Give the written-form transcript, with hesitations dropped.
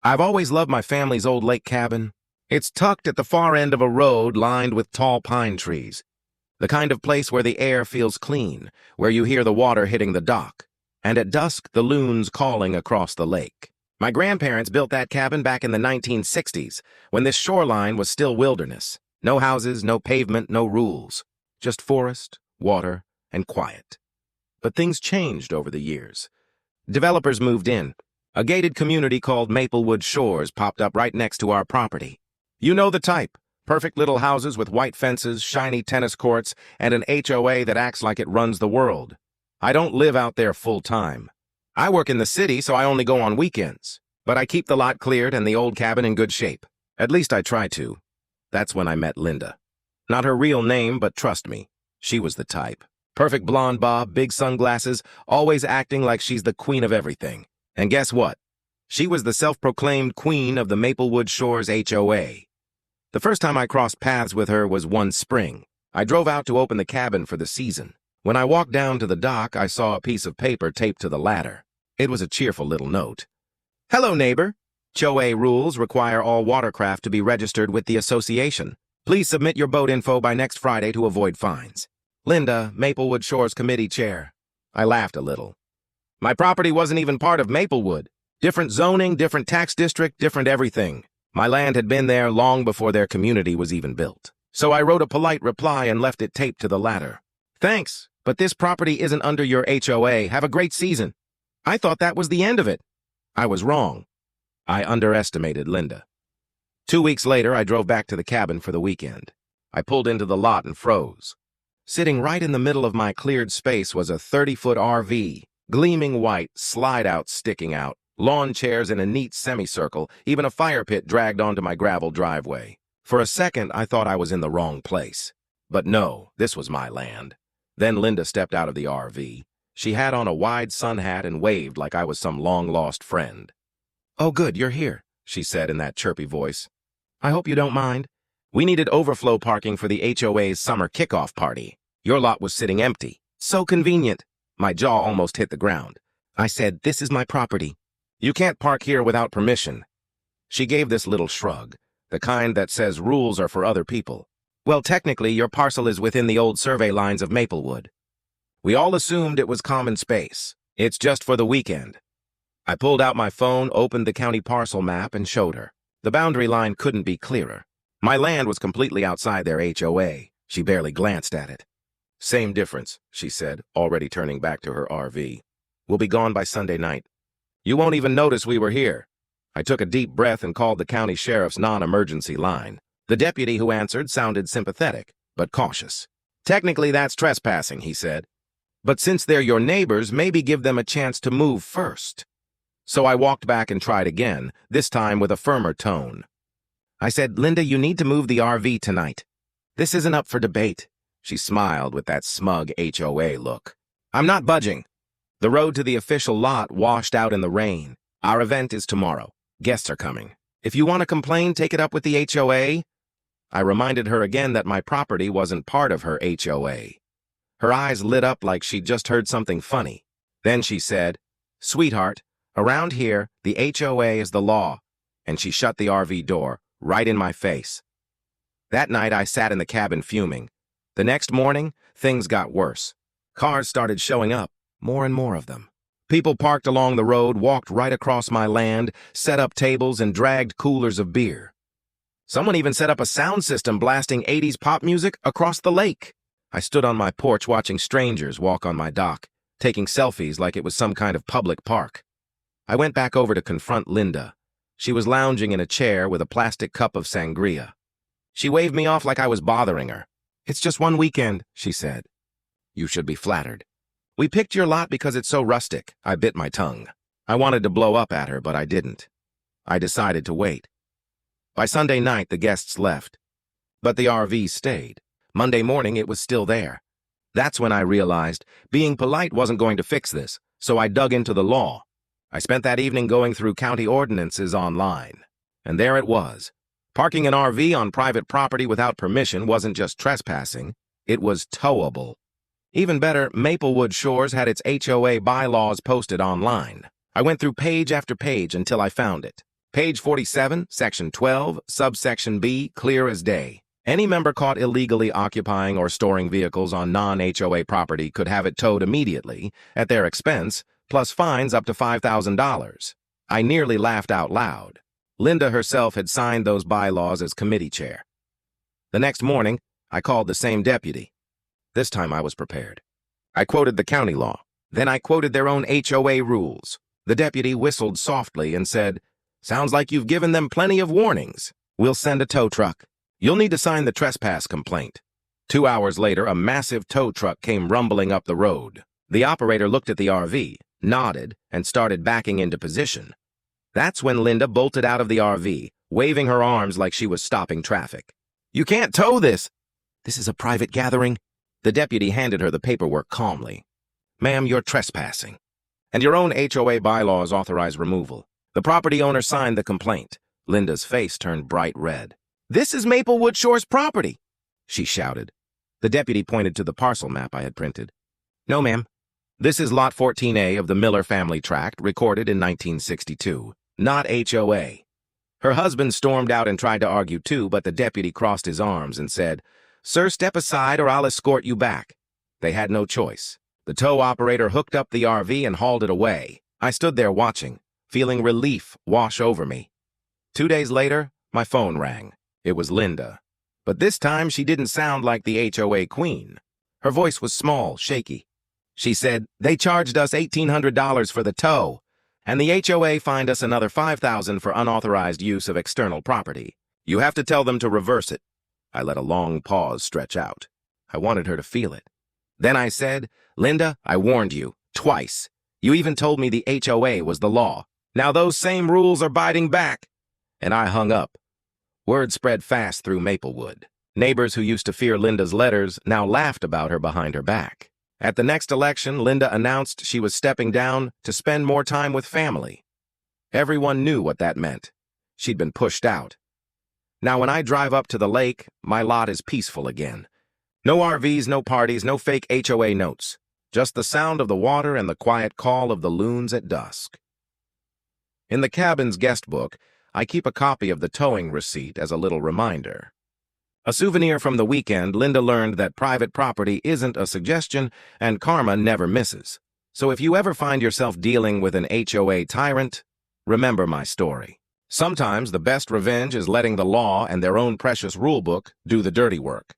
I've always loved my family's old lake cabin. It's tucked at the far end of a road lined with tall pine trees. The kind of place where the air feels clean, where you hear the water hitting the dock, and at dusk the loons calling across the lake. My grandparents built that cabin back in the 1960s, when this shoreline was still wilderness. No houses, no pavement, no rules. Just forest, water, and quiet. But things changed over the years. Developers moved in. A gated community called Maplewood Shores popped up right next to our property. You know the type. Perfect little houses with white fences, shiny tennis courts, and an HOA that acts like it runs the world. I don't live out there full time. I work in the city, so I only go on weekends. But I keep the lot cleared and the old cabin in good shape. At least I try to. That's when I met Linda. Not her real name, but trust me, she was the type. Perfect blonde bob, big sunglasses, always acting like she's the queen of everything. And guess what? She was the self-proclaimed queen of the Maplewood Shores HOA. The first time I crossed paths with her was one spring. I drove out to open the cabin for the season. When I walked down to the dock, I saw a piece of paper taped to the ladder. It was a cheerful little note. Hello, neighbor. HOA rules require all watercraft to be registered with the association. Please submit your boat info by next Friday to avoid fines. Linda, Maplewood Shores Committee Chair. I laughed a little. My property wasn't even part of Maplewood. Different zoning, different tax district, different everything. My land had been there long before their community was even built. So I wrote a polite reply and left it taped to the ladder. Thanks, but this property isn't under your HOA. Have a great season. I thought that was the end of it. I was wrong. I underestimated Linda. 2 weeks later, I drove back to the cabin for the weekend. I pulled into the lot and froze. Sitting right in the middle of my cleared space was a 30-foot RV, gleaming white, slide-outs sticking out, lawn chairs in a neat semicircle, even a fire pit dragged onto my gravel driveway. For a second, I thought I was in the wrong place. But no, this was my land. Then Linda stepped out of the RV. She had on a wide sun hat and waved like I was some long-lost friend. "Oh, good, you're here," she said in that chirpy voice. "I hope you don't mind. We needed overflow parking for the HOA's summer kickoff party. Your lot was sitting empty. So convenient." My jaw almost hit the ground. I said, "This is my property. You can't park here without permission." She gave this little shrug, the kind that says rules are for other people. "Well, technically, your parcel is within the old survey lines of Maplewood. We all assumed it was common space. It's just for the weekend." I pulled out my phone, opened the county parcel map, and showed her. The boundary line couldn't be clearer. My land was completely outside their HOA. She barely glanced at it. "Same difference," she said, already turning back to her RV. "We'll be gone by Sunday night. You won't even notice we were here." I took a deep breath and called the county sheriff's non-emergency line. The deputy who answered sounded sympathetic, but cautious. "Technically, that's trespassing," he said. "But since they're your neighbors, maybe give them a chance to move first." So I walked back and tried again, this time with a firmer tone. I said, "Linda, you need to move the RV tonight. This isn't up for debate." She smiled with that smug HOA look. "I'm not budging." The road to the official lot washed out in the rain. "Our event is tomorrow. Guests are coming. If you want to complain, take it up with the HOA." I reminded her again that my property wasn't part of her HOA. Her eyes lit up like she'd just heard something funny. Then she said, "Sweetheart, around here, the HOA is the law." And she shut the RV door, right in my face. That night, I sat in the cabin fuming. The next morning, things got worse. Cars started showing up, more and more of them. People parked along the road, walked right across my land, set up tables, and dragged coolers of beer. Someone even set up a sound system blasting 80s pop music across the lake. I stood on my porch watching strangers walk on my dock, taking selfies like it was some kind of public park. I went back over to confront Linda. She was lounging in a chair with a plastic cup of sangria. She waved me off like I was bothering her. "It's just one weekend," she said. "You should be flattered. We picked your lot because it's so rustic." I bit my tongue. I wanted to blow up at her, but I didn't. I decided to wait. By Sunday night, the guests left. But the RV stayed. Monday morning, it was still there. That's when I realized being polite wasn't going to fix this, so I dug into the law. I spent that evening going through county ordinances online. And there it was. Parking an RV on private property without permission wasn't just trespassing, it was towable. Even better, Maplewood Shores had its HOA bylaws posted online. I went through page after page until I found it. Page 47, Section 12, Subsection B, clear as day. Any member caught illegally occupying or storing vehicles on non-HOA property could have it towed immediately, at their expense, plus fines up to $5,000. I nearly laughed out loud. Linda herself had signed those bylaws as committee chair. The next morning, I called the same deputy. This time I was prepared. I quoted the county law. Then I quoted their own HOA rules. The deputy whistled softly and said, "Sounds like you've given them plenty of warnings. We'll send a tow truck. You'll need to sign the trespass complaint." 2 hours later, a massive tow truck came rumbling up the road. The operator looked at the RV, nodded, and started backing into position. That's when Linda bolted out of the RV, waving her arms like she was stopping traffic. "You can't tow this." "This is a private gathering." The deputy handed her the paperwork calmly. "Ma'am, you're trespassing. And your own HOA bylaws authorize removal." The property owner signed the complaint. Linda's face turned bright red. "This is Maplewood Shores property," she shouted. The deputy pointed to the parcel map I had printed. "No, ma'am. This is Lot 14A of the Miller family tract, recorded in 1962, not HOA. Her husband stormed out and tried to argue too, but the deputy crossed his arms and said, "Sir, step aside or I'll escort you back." They had no choice. The tow operator hooked up the RV and hauled it away. I stood there watching, feeling relief wash over me. 2 days later, my phone rang. It was Linda. But this time she didn't sound like the HOA queen. Her voice was small, shaky. She said, "They charged us $1,800 for the tow, and the HOA fined us another $5,000 for unauthorized use of external property. You have to tell them to reverse it." I let a long pause stretch out. I wanted her to feel it. Then I said, "Linda, I warned you, twice. You even told me the HOA was the law. Now those same rules are biting back." And I hung up. Word spread fast through Maplewood. Neighbors who used to fear Linda's letters now laughed about her behind her back. At the next election, Linda announced she was stepping down to spend more time with family. Everyone knew what that meant. She'd been pushed out. Now when I drive up to the lake, my lot is peaceful again. No RVs, no parties, no fake HOA notes. Just the sound of the water and the quiet call of the loons at dusk. In the cabin's guest book, I keep a copy of the towing receipt as a little reminder. A souvenir from the weekend, Linda learned that private property isn't a suggestion and karma never misses. So if you ever find yourself dealing with an HOA tyrant, remember my story. Sometimes the best revenge is letting the law and their own precious rulebook do the dirty work.